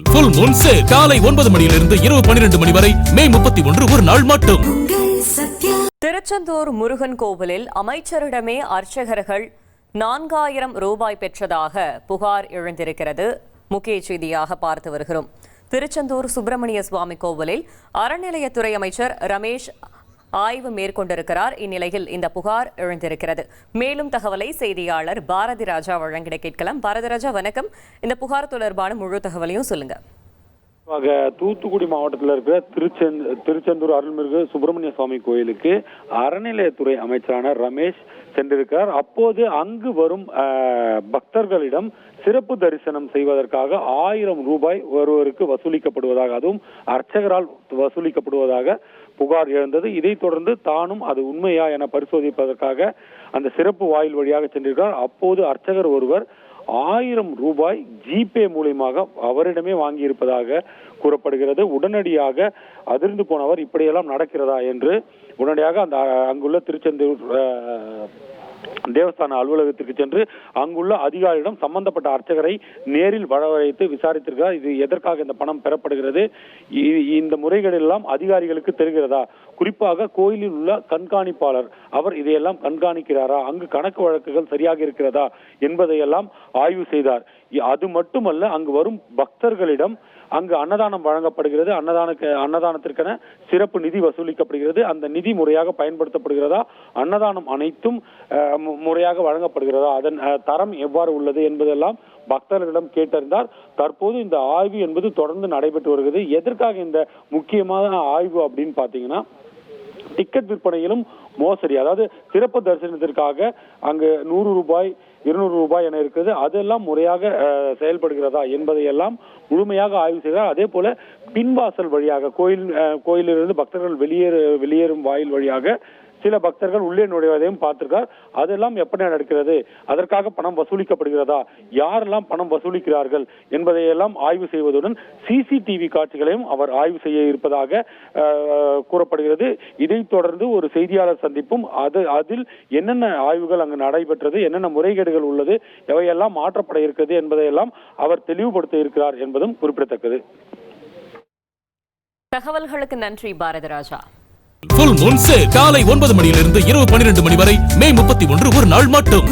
Full Moon Sale காலை 9 மணியிலிருந்து இரவு 12 மணி வரை மே 31 ஒரு நாள் மட்டும். திருச்செந்தூர் முருகன் கோவிலில் அமைச்சரிடமே அர்ச்சகர்கள் 4000 ரூபாய் பெற்றதாக புகார் எழுந்திருக்கிறது. முக்கிய செய்தியாக பார்த்து வருகிறோம். திருச்செந்தூர் சுப்பிரமணிய சுவாமி கோவிலில் அறநிலையத்துறை அமைச்சர் ரமேஷ் ஆய்வு மேற்கொண்டிருக்கிறார். இந்நிலையில் இந்த புகார் எழுந்திருக்கிறது. மேலும் தகவலை செய்தியாளர் பாரதி ராஜா வழங்கிட கேட்கலாம். பாரதி ராஜா, வணக்கம். இந்த புகார் தொடர்பான முழு தகவலையும் சொல்லுங்க. தூத்துக்குடி மாவட்டத்தில் இருக்கிற திருச்செந்தூர் அருள்மிகு சுப்பிரமணிய சுவாமி கோயிலுக்கு அறநிலையத்துறை அமைச்சரான ரமேஷ் சென்றிருக்கிறார். அப்போது அங்கு வரும் பக்தர்களிடம் சிறப்பு தரிசனம் செய்வதற்காக 1000 ரூபாய் ஒருவருக்கு வசூலிக்கப்படுவதாக, அதுவும் அர்ச்சகரால் வசூலிக்கப்படுவதாக புகார் எழுந்தது. இதைத் தொடர்ந்து தானும் அது உண்மையா என பரிசோதிப்பதற்காக அந்த சிறப்பு வாயில் வழியாக சென்றிருக்கிறார். அப்போது அர்ச்சகர் ஒருவர் 1000 ரூபாய் ஜிபே மூலமாக அவரிடமே வாங்கி இருப்பதாக கூறப்படுகிறது. உடனடியாக அதிர்ந்து போனவர் இப்படியெல்லாம் நடக்கிறதா என்று உடனடியாக அங்குள்ள திருச்செந்தூர் தேவஸ்தான அலுவலகத்திற்கு சென்று அங்குள்ள அதிகாரியிடம் சம்பந்தப்பட்ட அர்ச்சகரை நேரில் வரவழைத்து விசாரித்திருக்கிறார். இது எதற்காக இந்த பணம் பெறப்படுகிறது, இந்த முறைகள் எல்லாம் அதிகாரிகளுக்கு தெரிகிறதா, குறிப்பாக கோயிலில் உள்ள கண்காணிப்பாளர் அவர் இதையெல்லாம் கண்காணிக்கிறாரா, அங்கு கணக்கு வழக்குகள் சரியாக இருக்கிறதா என்பதையெல்லாம் ஆய்வு செய்தார். அது மட்டுமல்ல, அங்கு வரும் பக்தர்களிடம் அங்கு அன்னதானம் வழங்கப்படுகிறது, அன்னதானத்திற்கென சிறப்பு நிதி வசூலிக்கப்படுகிறது, அந்த நிதி முறையாக பயன்படுத்தப்படுகிறதா, அன்னதானம் அனைத்தும் முறையாக வழங்கப்படுகிறதா, அதன் தரம் எவ்வாறு உள்ளது என்பதெல்லாம் பக்தர்களிடம் கேட்டறிந்தார். தற்போது இந்த ஆய்வு என்பது தொடர்ந்து நடைபெற்று வருகிறது. எதற்காக இந்த முக்கியமான ஆய்வு அப்படின்னு பாத்தீங்கன்னா, டிக்கெட் விற்பனையிலும் மோசடி, அதாவது சிறப்பு தரிசனத்திற்காக அங்கு 100 ரூபாய் 200 ரூபாய் என இருக்கிறது, அதெல்லாம் முறையாக செயல்படுகிறதா என்பதையெல்லாம் முழுமையாக ஆய்வு செய்கிறார். அதே போல பின்வாசல் வழியாக கோயிலிலிருந்து பக்தர்கள் வெளியேறும் வாயில் வழியாக சில பக்தர்கள் உள்ளே நுழைவதையும் பார்த்திருக்கார். அதெல்லாம் எப்படி நடக்கிறது, அதற்காக பணம் வசூலிக்கப்படுகிறதா, யாரெல்லாம் பணம் வசூலிக்கிறார்கள் என்பதையெல்லாம் ஆய்வு செய்வதுடன் சிசிடிவி காட்சிகளையும் அவர் ஆய்வு செய்ய இருப்பதாக கூறப்படுகிறது. இதைத் தொடர்ந்து ஒரு செய்தியாளர் சந்திப்பும் அதில் என்னென்ன ஆய்வுகள் அங்கு நடைபெற்றது, என்னென்ன முறைகேடுகள் உள்ளது, எவையெல்லாம் மாற்றப்பட இருக்கிறது என்பதையெல்லாம் அவர் தெளிவுபடுத்த இருக்கிறார் என்பதும் குறிப்பிடத்தக்கது. தகவல்களுக்கு நன்றி Bharathi Raja. Full Moon Sale காலை 9 மணியிலிருந்து இரவு 12 மணி வரை மே 31 ஒரு நாள் மட்டும்.